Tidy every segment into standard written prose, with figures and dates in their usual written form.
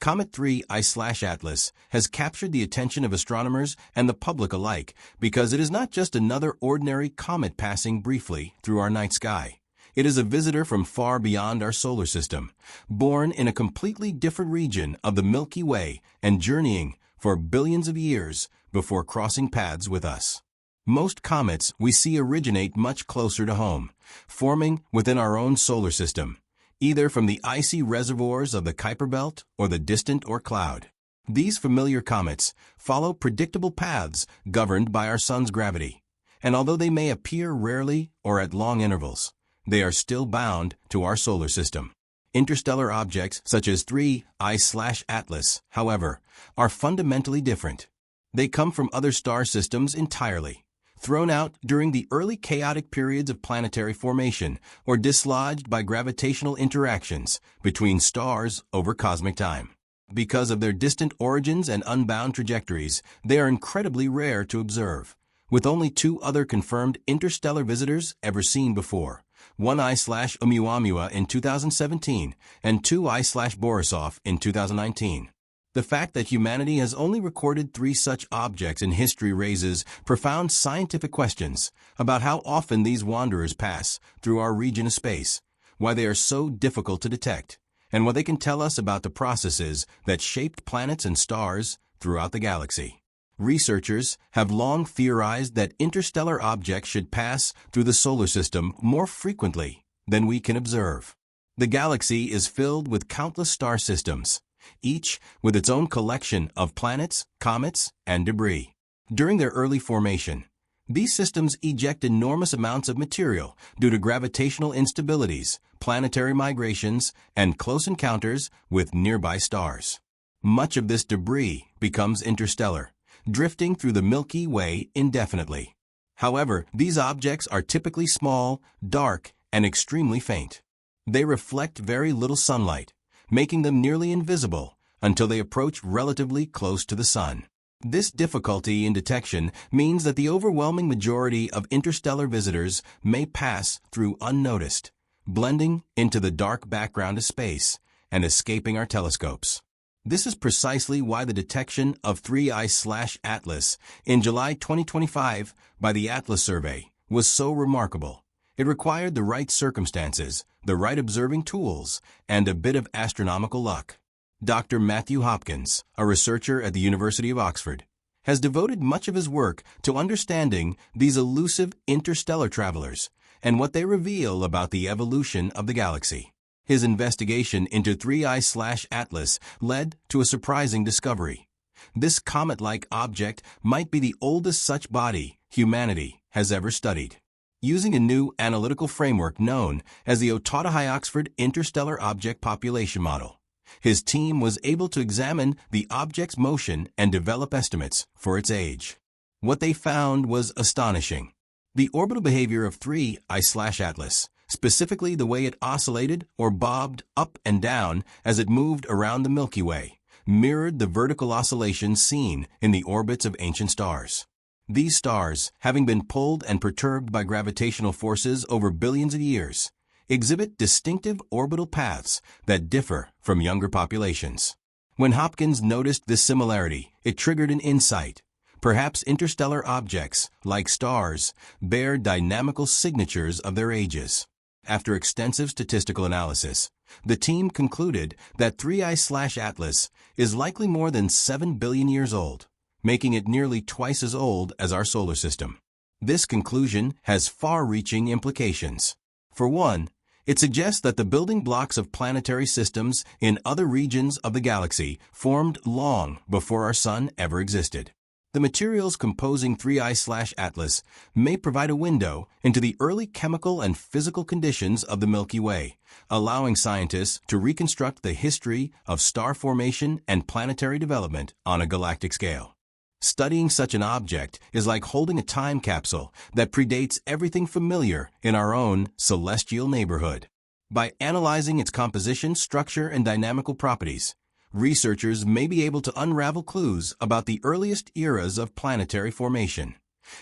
Comet 3 I/Atlas has captured the attention of astronomers and the public alike because it is not just another ordinary comet passing briefly through our night sky. It is a visitor from far beyond our solar system, born in a completely different region of the Milky Way and journeying for billions of years before crossing paths with us. Most comets we see originate much closer to home, forming within our own solar system, either from the icy reservoirs of the Kuiper Belt or the distant Oort cloud. These familiar comets follow predictable paths governed by our sun's gravity, and although they may appear rarely or at long intervals, they are still bound to our solar system. Interstellar objects such as 3 I/Atlas, however, are fundamentally different. They come from other star systems entirely, thrown out during the early chaotic periods of planetary formation or dislodged by gravitational interactions between stars over cosmic time. Because of their distant origins and unbound trajectories, they are incredibly rare to observe, with only 2 other confirmed interstellar visitors ever seen before, 1 I/Oumuamua in 2017 and 2 I/Borisov in 2019. The fact that humanity has only recorded 3 such objects in history raises profound scientific questions about how often these wanderers pass through our region of space, why they are so difficult to detect, and what they can tell us about the processes that shaped planets and stars throughout the galaxy. Researchers have long theorized that interstellar objects should pass through the solar system more frequently than we can observe. The galaxy is filled with countless star systems, each with its own collection of planets, comets, and debris. During their early formation, these systems eject enormous amounts of material due to gravitational instabilities, planetary migrations, and close encounters with nearby stars. Much of this debris becomes interstellar, drifting through the Milky Way indefinitely. However, these objects are typically small, dark, and extremely faint. They reflect very little sunlight, making them nearly invisible until they approach relatively close to the sun. This difficulty in detection means that the overwhelming majority of interstellar visitors may pass through unnoticed, blending into the dark background of space and escaping our telescopes. This is precisely why the detection of 3 I/Atlas in July 2025 by the Atlas Survey was so remarkable. It required the right circumstances, the right observing tools, and a bit of astronomical luck. Dr. Matthew Hopkins, a researcher at the University of Oxford, has devoted much of his work to understanding these elusive interstellar travelers and what they reveal about the evolution of the galaxy. His investigation into 3 I/Atlas led to a surprising discovery. This comet-like object might be the oldest such body humanity has ever studied. Using a new analytical framework known as the Oxford Interstellar Object Population Model, his team was able to examine the object's motion and develop estimates for its age. What they found was astonishing. The orbital behavior of 3 I/Atlas, specifically the way it oscillated or bobbed up and down as it moved around the Milky Way, mirrored the vertical oscillations seen in the orbits of ancient stars. These stars, having been pulled and perturbed by gravitational forces over billions of years, exhibit distinctive orbital paths that differ from younger populations. When Hopkins noticed this similarity, it triggered an insight. Perhaps interstellar objects, like stars, bear dynamical signatures of their ages. After extensive statistical analysis, the team concluded that 3 I/Atlas is likely more than 7 billion years old, making it nearly twice as old as our solar system. This conclusion has far-reaching implications. For one, it suggests that the building blocks of planetary systems in other regions of the galaxy formed long before our sun ever existed. The materials composing 3 I/Atlas may provide a window into the early chemical and physical conditions of the Milky Way, allowing scientists to reconstruct the history of star formation and planetary development on a galactic scale. Studying such an object is like holding a time capsule that predates everything familiar in our own celestial neighborhood. By analyzing its composition, structure, and dynamical properties, researchers may be able to unravel clues about the earliest eras of planetary formation,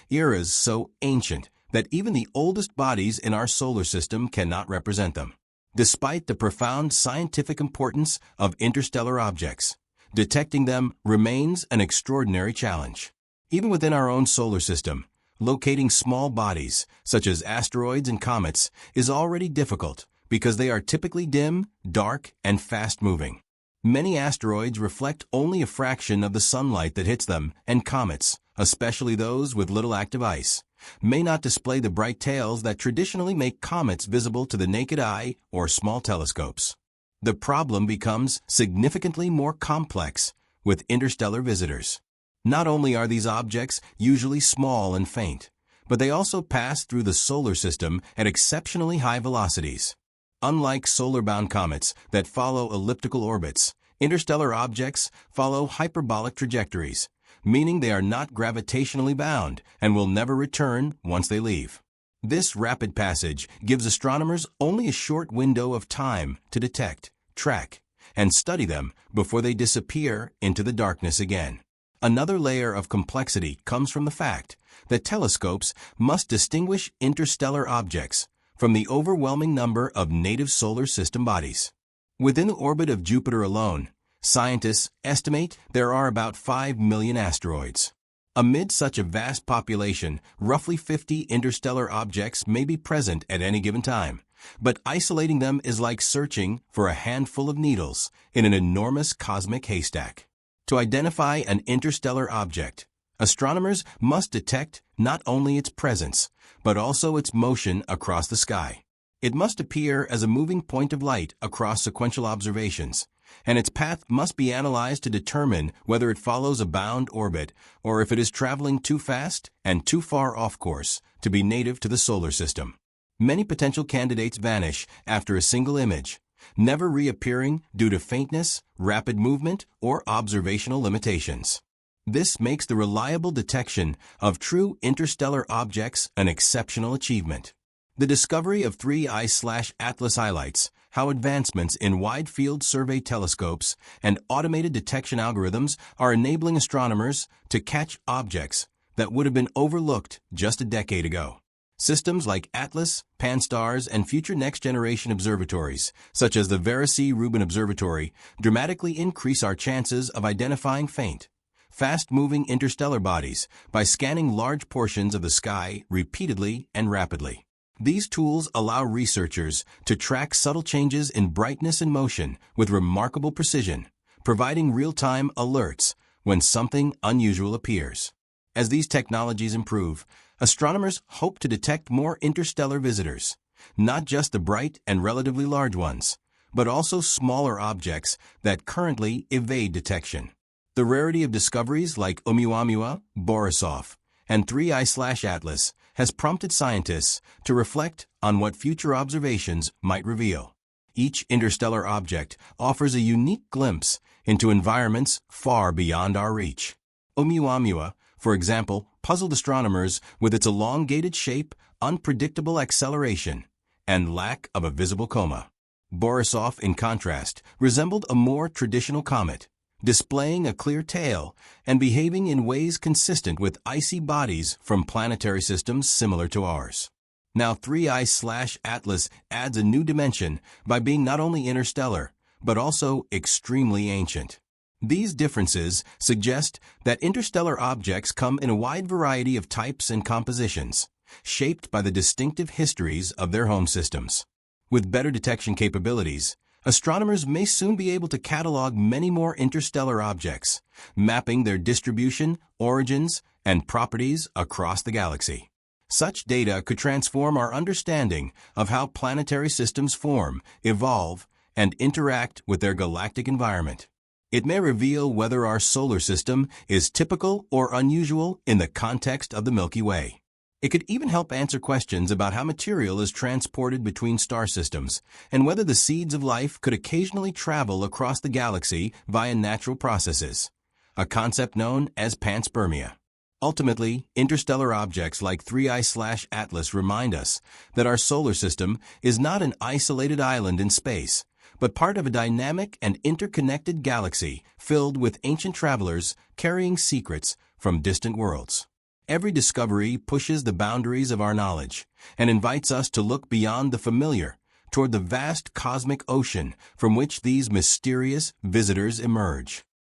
eras so ancient that even the oldest bodies in our solar system cannot represent them. Despite the profound scientific importance of interstellar objects, detecting them remains an extraordinary challenge. Even within our own solar system, locating small bodies, such as asteroids and comets, is already difficult because they are typically dim, dark, and fast-moving. Many asteroids reflect only a fraction of the sunlight that hits them, and comets, especially those with little active ice, may not display the bright tails that traditionally make comets visible to the naked eye or small telescopes. The problem becomes significantly more complex with interstellar visitors. Not only are these objects usually small and faint, but they also pass through the solar system at exceptionally high velocities. Unlike solar-bound comets that follow elliptical orbits, interstellar objects follow hyperbolic trajectories, meaning they are not gravitationally bound and will never return once they leave. This rapid passage gives astronomers only a short window of time to detect, track, and study them before they disappear into the darkness again. Another layer of complexity comes from the fact that telescopes must distinguish interstellar objects from the overwhelming number of native solar system bodies. Within the orbit of Jupiter alone, scientists estimate there are about 5 million asteroids. Amid such a vast population, roughly 50 interstellar objects may be present at any given time, but isolating them is like searching for a handful of needles in an enormous cosmic haystack. To identify an interstellar object, astronomers must detect not only its presence, but also its motion across the sky. It must appear as a moving point of light across sequential observations, and its path must be analyzed to determine whether it follows a bound orbit or if it is traveling too fast and too far off course to be native to the solar system. Many potential candidates vanish after a single image, never reappearing due to faintness, rapid movement, or observational limitations. This makes the reliable detection of true interstellar objects an exceptional achievement. The discovery of 3I/Atlas highlights how advancements in wide-field survey telescopes and automated detection algorithms are enabling astronomers to catch objects that would have been overlooked just a decade ago. Systems like ATLAS, Pan-STARRS, and future next-generation observatories, such as the Vera-C-Rubin Observatory, dramatically increase our chances of identifying faint, fast-moving interstellar bodies by scanning large portions of the sky repeatedly and rapidly. These tools allow researchers to track subtle changes in brightness and motion with remarkable precision, providing real-time alerts when something unusual appears. As these technologies improve, astronomers hope to detect more interstellar visitors, not just the bright and relatively large ones, but also smaller objects that currently evade detection. The rarity of discoveries like Oumuamua, Borisov, and 3I/Atlas has prompted scientists to reflect on what future observations might reveal. Each interstellar object offers a unique glimpse into environments far beyond our reach. Oumuamua, for example, puzzled astronomers with its elongated shape, unpredictable acceleration, and lack of a visible coma. Borisov, in contrast, resembled a more traditional comet, displaying a clear tail and behaving in ways consistent with icy bodies from planetary systems similar to ours. Now 3I/Atlas adds a new dimension by being not only interstellar, but also extremely ancient. These differences suggest that interstellar objects come in a wide variety of types and compositions, shaped by the distinctive histories of their home systems. With better detection capabilities, astronomers may soon be able to catalog many more interstellar objects, mapping their distribution, origins, and properties across the galaxy. Such data could transform our understanding of how planetary systems form, evolve, and interact with their galactic environment. It may reveal whether our solar system is typical or unusual in the context of the Milky Way. It could even help answer questions about how material is transported between star systems and whether the seeds of life could occasionally travel across the galaxy via natural processes, a concept known as panspermia. Ultimately, interstellar objects like 3I/Atlas remind us that our solar system is not an isolated island in space, but part of a dynamic and interconnected galaxy filled with ancient travelers carrying secrets from distant worlds. Every discovery pushes the boundaries of our knowledge and invites us to look beyond the familiar toward the vast cosmic ocean from which these mysterious visitors emerge.